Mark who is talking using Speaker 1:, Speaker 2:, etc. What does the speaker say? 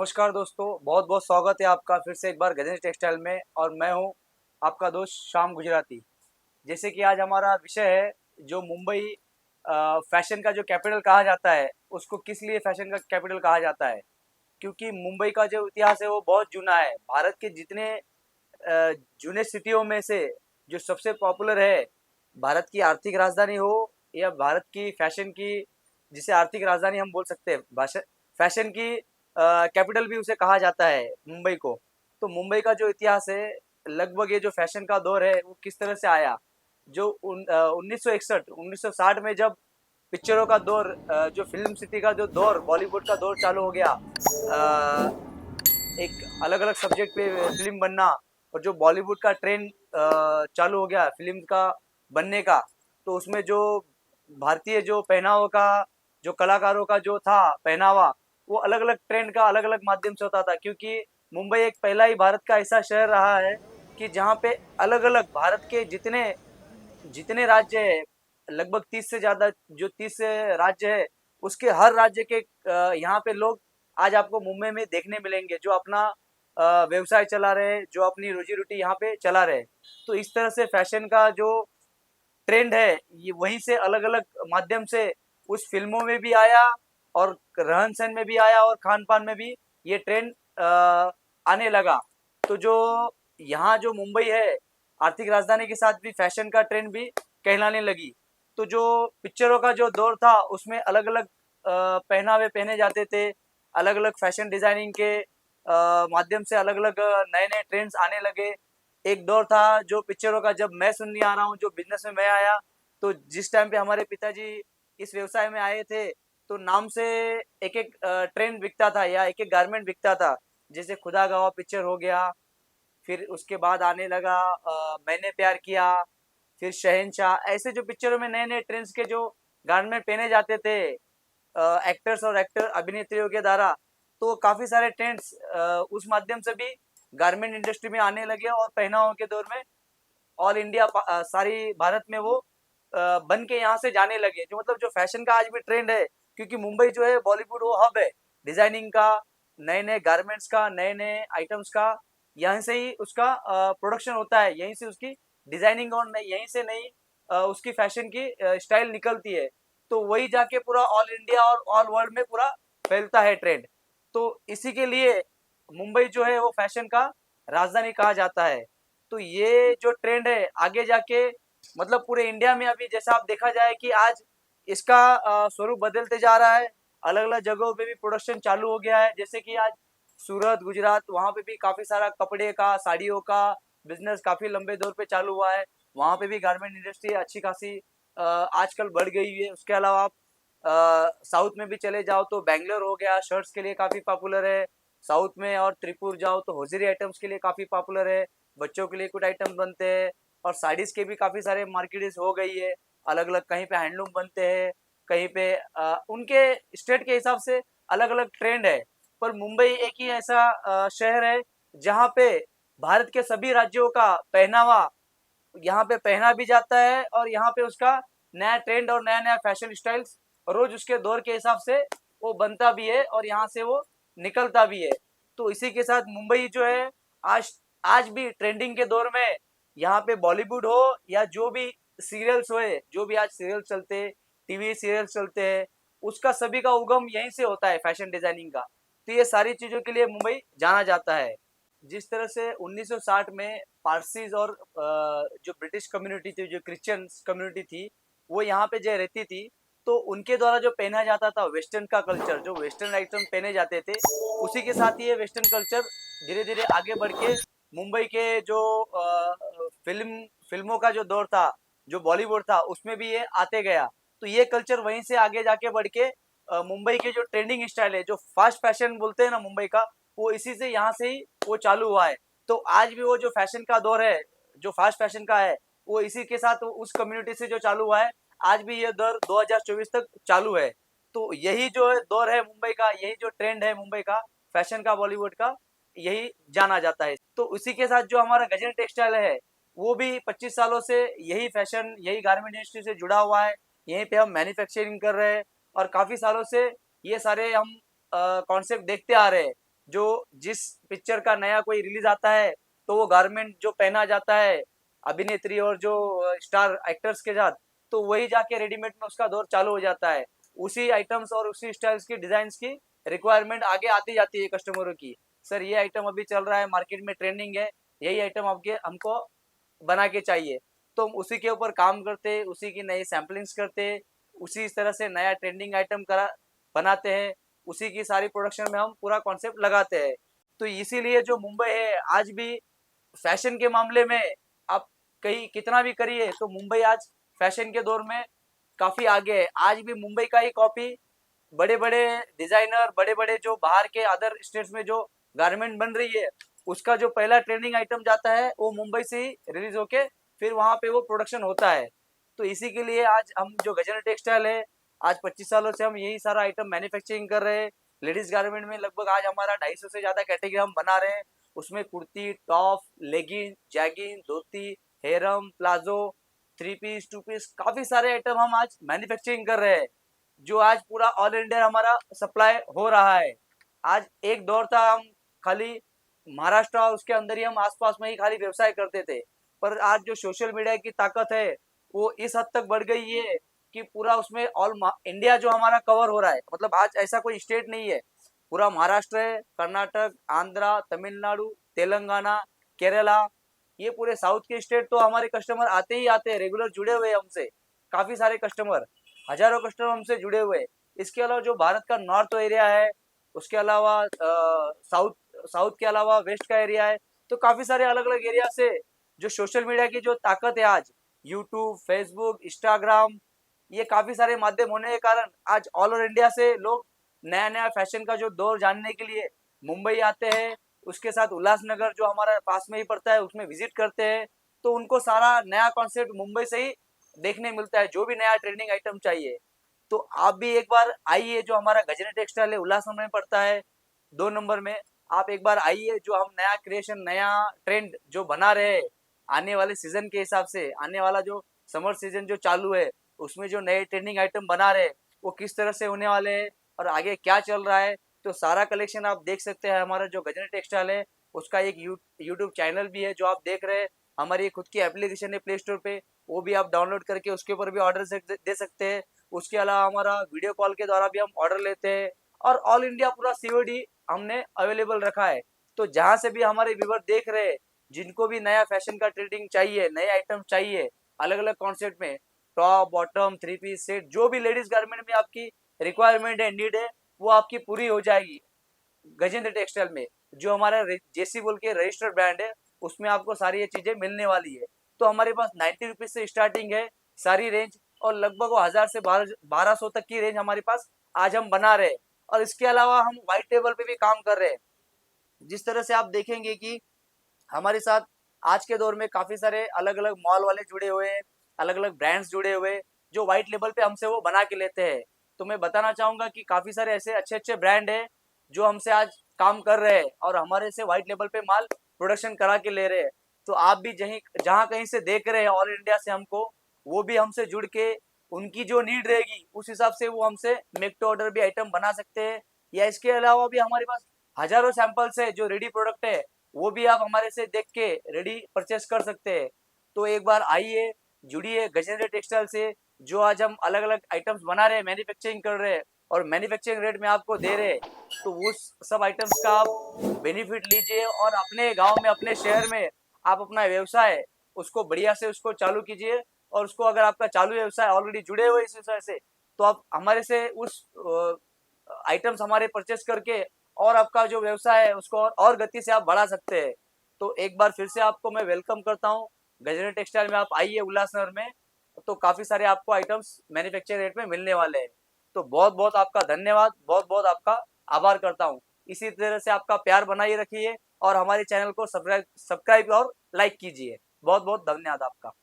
Speaker 1: नमस्कार दोस्तों, बहुत बहुत स्वागत है आपका फिर से एक बार गजेंद्र टेक्सटाइल में। और मैं हूं आपका दोस्त शाम गुजराती। जैसे कि आज हमारा विषय है जो मुंबई फैशन का जो कैपिटल कहा जाता है, उसको किस लिए फैशन का कैपिटल कहा जाता है। क्योंकि मुंबई का जो इतिहास है वो बहुत जूना है। भारत के जितने जूने सिटियों में से जो सबसे पॉपुलर है, भारत की आर्थिक राजधानी हो या भारत की फैशन की, जिसे आर्थिक राजधानी हम बोल सकते हैं, भाषा फैशन की कैपिटल भी उसे कहा जाता है मुंबई को। तो मुंबई का जो इतिहास है, लगभग ये जो फैशन का दौर है वो किस तरह से आया। जो 1961 1960 में जब पिक्चरों का दौर, जो फिल्म सिटी का जो दौर, बॉलीवुड का दौर चालू हो गया, एक अलग अलग सब्जेक्ट पे फिल्म बनना, और जो बॉलीवुड का ट्रेंड चालू हो गया फिल्म का बनने का, तो उसमें जो भारतीय जो पहनावा का, जो कलाकारों का जो था पहनावा, वो अलग अलग ट्रेंड का अलग अलग माध्यम से होता था। क्योंकि मुंबई एक पहला ही भारत का ऐसा शहर रहा है कि जहाँ पे अलग अलग भारत के जितने जितने राज्य है, लगभग 30 से ज्यादा, जो 30 राज्य है, उसके हर राज्य के यहाँ पे लोग आज आपको मुंबई में देखने मिलेंगे, जो अपना व्यवसाय चला रहे हैं, जो अपनी रोजी रोटी यहाँ पे चला रहे हैं। तो इस तरह से फैशन का जो ट्रेंड है, ये वहीं से अलग अलग माध्यम से उस फिल्मों में भी आया, और रहन सहन में भी आया, और खान पान में भी ये ट्रेंड आने लगा। तो जो यहाँ जो मुंबई है, आर्थिक राजधानी के साथ भी फैशन का ट्रेंड भी कहलाने लगी। तो जो पिक्चरों का जो दौर था, उसमें अलग अलग पहनावे पहने जाते थे, अलग अलग फैशन डिजाइनिंग के माध्यम से अलग अलग नए नए ट्रेंड्स आने लगे। एक दौर था जो पिक्चरों का, जब मैं सुनने आ रहा हूँ, जो बिजनेस में मैं आया, तो जिस टाइम पे हमारे पिताजी इस व्यवसाय में आए थे, तो नाम से एक एक ट्रेंड बिकता था या एक एक गारमेंट बिकता था। जैसे खुदा गवाह पिक्चर हो गया, फिर उसके बाद आने लगा मैंने प्यार किया, फिर शहंशाह। ऐसे जो पिक्चरों में नए नए ट्रेंड्स के जो गारमेंट पहने जाते थे एक्टर्स और एक्टर अभिनेत्रियों के द्वारा, तो काफी सारे ट्रेंड्स उस माध्यम से भी गारमेंट इंडस्ट्री में आने लगे, और पहनावों के दौर में ऑल इंडिया, सारी भारत में वो बन के यहाँ से जाने लगे। जो मतलब जो फैशन का आज भी ट्रेंड है, क्योंकि मुंबई जो है बॉलीवुड वो हब है डिजाइनिंग का, नए नए गारमेंट्स का, नए नए आइटम्स का। यहीं से ही उसका प्रोडक्शन होता है, यहीं से उसकी डिजाइनिंग, और यहीं से नई उसकी फैशन की स्टाइल निकलती है। तो वही जाके पूरा ऑल इंडिया और ऑल वर्ल्ड में पूरा फैलता है ट्रेंड। तो इसी के लिए मुंबई जो है वो फैशन का राजधानी कहा जाता है। तो ये जो ट्रेंड है आगे जाके, मतलब पूरे इंडिया में अभी जैसा आप देखा जाए कि आज इसका स्वरूप बदलते जा रहा है। अलग अलग जगहों पे भी प्रोडक्शन चालू हो गया है। जैसे कि आज सूरत, गुजरात, वहाँ पे भी काफी सारा कपड़े का, साड़ियों का बिजनेस काफी लंबे दौर पे चालू हुआ है। वहाँ पे भी गारमेंट इंडस्ट्री अच्छी खासी आजकल बढ़ गई है। उसके अलावा आप साउथ में भी चले जाओ तो बैंगलोर हो गया, शर्ट्स के लिए काफी पॉपुलर है साउथ में। और त्रिपुर जाओ तो होजरी आइटम्स के लिए काफी पॉपुलर है, बच्चों के लिए कुछ आइटम बनते हैं। और साड़ीज के भी काफी सारे मार्केट्स हो गई है अलग अलग। कहीं पे हैंडलूम बनते हैं, कहीं पे उनके स्टेट के हिसाब से अलग अलग ट्रेंड है। पर मुंबई एक ही ऐसा शहर है जहाँ पे भारत के सभी राज्यों का पहनावा यहाँ पे पहना भी जाता है, और यहाँ पे उसका नया ट्रेंड और नया नया फैशन स्टाइल्स रोज उसके दौर के हिसाब से वो बनता भी है, और यहाँ से वो निकलता भी है। तो इसी के साथ मुंबई जो है आज आज भी ट्रेंडिंग के दौर में, यहाँ पे बॉलीवुड हो या जो भी सीरियल्स हो, जो भी आज सीरियल चलते हैं, टीवी सीरियल चलते हैं, उसका सभी का उगम यहीं से होता है, फैशन डिजाइनिंग का। तो ये सारी चीजों के लिए मुंबई जाना जाता है। जिस तरह से 1960 में पारसीज और जो ब्रिटिश कम्युनिटी थी, जो क्रिश्चियन कम्युनिटी थी, वो यहाँ पे जो रहती थी, तो उनके द्वारा जो पहना जाता था वेस्टर्न का कल्चर, जो वेस्टर्न आइटम पहने जाते थे, उसी के साथ ही ये वेस्टर्न कल्चर धीरे धीरे आगे बढ़ के मुंबई के जो फिल्मों का जो दौर था, जो बॉलीवुड था, उसमें भी ये आते गया। तो ये कल्चर वहीं से आगे जाके बढ़ के मुंबई के जो ट्रेंडिंग स्टाइल है, जो फास्ट फैशन बोलते हैं ना मुंबई का, वो इसी से यहाँ से ही वो चालू हुआ है। तो आज भी वो जो फैशन का दौर है, जो फास्ट फैशन का है, वो इसी के साथ उस कम्युनिटी से जो चालू हुआ है, आज भी ये दौर 2024 तक चालू है। तो यही जो है दौर है मुंबई का, यही जो ट्रेंड है मुंबई का फैशन का, बॉलीवुड का, यही जाना जाता है। तो उसी के साथ जो हमारा गजन टेक्सटाइल है, वो भी 25 सालों से यही फैशन, यही गारमेंट इंडस्ट्री से जुड़ा हुआ है। यहीं पे हम मैन्युफैक्चरिंग कर रहे हैं, और काफी सालों से ये सारे हम कॉन्सेप्ट देखते आ रहे हैं। जो जिस पिक्चर का नया कोई रिलीज आता है तो वो गारमेंट जो पहना जाता है अभिनेत्री और जो स्टार एक्टर्स के साथ, तो वही जाके रेडीमेड में उसका दौर चालू हो जाता है। उसी आइटम्स और उसी स्टाइल्स की डिजाइन्स की रिक्वायरमेंट आगे आती जाती है कस्टमरों की। सर ये आइटम अभी चल रहा है, मार्केट में ट्रेंडिंग है, यही आइटम आपके हमको बना के चाहिए। तो हम उसी के ऊपर काम करते, उसी की नई सैम्पलिंग्स करते, उसी तरह से नया ट्रेंडिंग आइटम करा बनाते हैं, उसी की सारी प्रोडक्शन में हम पूरा कॉन्सेप्ट लगाते हैं। तो इसीलिए जो मुंबई है आज भी फैशन के मामले में, आप कहीं कितना भी करिए तो मुंबई आज फैशन के दौर में काफी आगे है। आज भी मुंबई का ही कॉपी बड़े बड़े डिजाइनर, बड़े बड़े जो बाहर के अदर स्टेट्स में जो गारमेंट बन रही है, उसका जो पहला ट्रेंडिंग आइटम जाता है वो मुंबई से ही रिलीज होके फिर वहां पे वो प्रोडक्शन होता है। तो इसी के लिए आज हम जो गजनर टेक्सटाइल है, आज 25 सालों से हम यही सारा आइटम मैन्युफैक्चरिंग कर रहे हैं। लेडीज गारमेंट में लगभग आज हमारा 250 से ज्यादा कैटेगरी हम बना रहे हैं। उसमें kurti, top, legging, jegging, dhoti, harem, palazzo, three piece, two piece, काफी सारे आइटम हम आज मैन्युफैक्चरिंग कर रहे हैं, जो आज पूरा ऑल इंडिया हमारा सप्लाई हो रहा है। आज एक दौर था हम खाली महाराष्ट्र और उसके अंदर ही हम आसपास में ही खाली व्यवसाय करते थे, पर आज जो सोशल मीडिया की ताकत है वो इस हद तक बढ़ गई है कि पूरा उसमें ऑल इंडिया जो हमारा कवर हो रहा है। मतलब आज ऐसा कोई स्टेट नहीं है, पूरा महाराष्ट्र है, कर्नाटक, आंध्रा, तमिलनाडु, तेलंगाना, केरला, ये पूरे साउथ के स्टेट तो हमारे कस्टमर आते ही आते हैं, रेगुलर जुड़े हुए हैं हमसे। काफी सारे कस्टमर, हजारों कस्टमर हमसे जुड़े हुए हैं। इसके अलावा जो भारत का नॉर्थ एरिया है, उसके अलावा साउथ साउथ के अलावा वेस्ट का एरिया है, तो काफी सारे अलग अलग एरिया से जो सोशल मीडिया की जो ताकत है आज, यूट्यूब, फेसबुक, इंस्टाग्राम, ये काफी सारे माध्यम होने के कारण आज ऑल ओवर इंडिया से लोग नया नया फैशन का जो दौर जानने के लिए मुंबई आते हैं। उसके साथ उल्लासनगर जो हमारा पास में ही पड़ता है उसमें विजिट करते हैं, तो उनको सारा नया कॉन्सेप्ट मुंबई से ही देखने मिलता है, जो भी नया ट्रेंडिंग आइटम चाहिए। तो आप भी एक बार आइए, जो हमारा गजनी टेक्सटाइल है उल्लासनगर में पड़ता है 2 नंबर में। आप एक बार आइए, जो हम नया क्रिएशन, नया ट्रेंड जो बना रहे हैं आने वाले सीजन के हिसाब से, आने वाला जो समर सीजन जो चालू है उसमें जो नए ट्रेंडिंग आइटम बना रहे हैं वो किस तरह से होने वाले हैं और आगे क्या चल रहा है, तो सारा कलेक्शन आप देख सकते हैं। हमारा जो गजनी टेक्सटाइल है उसका एक यूट्यूब चैनल भी है जो आप देख रहे हैं। हमारी खुद की एप्लीकेशन है प्ले स्टोर पे, वो भी आप डाउनलोड करके उसके ऊपर भी ऑर्डर दे सकते हैं। उसके अलावा हमारा वीडियो कॉल के द्वारा भी हम ऑर्डर लेते हैं, और ऑल इंडिया पूरा सीओडी हमने अवेलेबल रखा है। तो जहां से भी हमारे व्यूवर देख रहे हैं, जिनको भी नया फैशन का ट्रेडिंग चाहिए, नए आइटम चाहिए, अलग अलग कॉन्सेप्ट में, top, bottom, three piece set, जो भी लेडीज गारमेंट में आपकी रिक्वायरमेंट है, नीड है, वो आपकी पूरी हो जाएगी गजेंद्र टेक्सटाइल में। जो हमारा जेसी बोल के रजिस्टर्ड ब्रांड है, उसमें आपको सारी ये चीजें मिलने वाली है। तो हमारे पास 90 रुपीज से स्टार्टिंग है सारी रेंज, और लगभग वो 1000 से 1200 तक की रेंज हमारे पास आज हम बना रहे हैं। और इसके अलावा हम व्हाइट टेबल पे भी काम कर रहे हैं। जिस तरह से आप देखेंगे कि हमारे साथ आज के दौर में काफी सारे अलग अलग मॉल वाले जुड़े हुए हैं, अलग अलग ब्रांड्स जुड़े हुए हैं, जो व्हाइट लेबल पे हमसे वो बना के लेते हैं। तो मैं बताना चाहूंगा कि काफी सारे ऐसे अच्छे अच्छे ब्रांड है जो हमसे आज काम कर रहे हैं और हमारे से व्हाइट लेबल पे माल प्रोडक्शन करा के ले रहे हैं। तो आप भी जहाँ कहीं से देख रहे हैं ऑल इंडिया से हमको, वो भी हमसे जुड़ के उनकी जो नीड रहेगी उस हिसाब से वो हमसे मेक टू ऑर्डर भी आइटम बना सकते हैं। या इसके अलावा भी हमारे पास हजारों सैंपल्स है जो रेडी प्रोडक्ट है, वो भी आप हमारे से देख के रेडी परचेस कर सकते हैं। तो एक बार आइए, जुड़िए गजेंद्र टेक्सटाइल से, जो आज हम अलग अलग आइटम्स बना रहे हैं, मैन्युफैक्चरिंग कर रहे हैं और मैन्युफैक्चरिंग रेट में आपको दे रहे हैं। तो उस सब आइटम्स का आप बेनिफिट लीजिए और अपने गांव में, अपने शहर में आप अपना व्यवसाय उसको बढ़िया से उसको चालू कीजिए। और उसको, अगर आपका चालू व्यवसाय ऑलरेडी जुड़े हुए इस व्यवसाय से, तो आप हमारे से उस आइटम्स हमारे परचेस करके और आपका जो व्यवसाय है उसको और गति से आप बढ़ा सकते हैं। तो एक बार फिर से आपको मैं वेलकम करता हूँ गजनी टेक्सटाइल में। आप आइए उल्लासनगर में, तो काफी सारे आपको आइटम्स मैन्युफैक्चर रेट में मिलने वाले हैं। तो बहुत बहुत आपका धन्यवाद, बहुत बहुत आपका आभार करता हूँ। इसी तरह से आपका प्यार बनाए रखिए और हमारे चैनल को सब्सक्राइब और लाइक कीजिए। बहुत बहुत धन्यवाद आपका।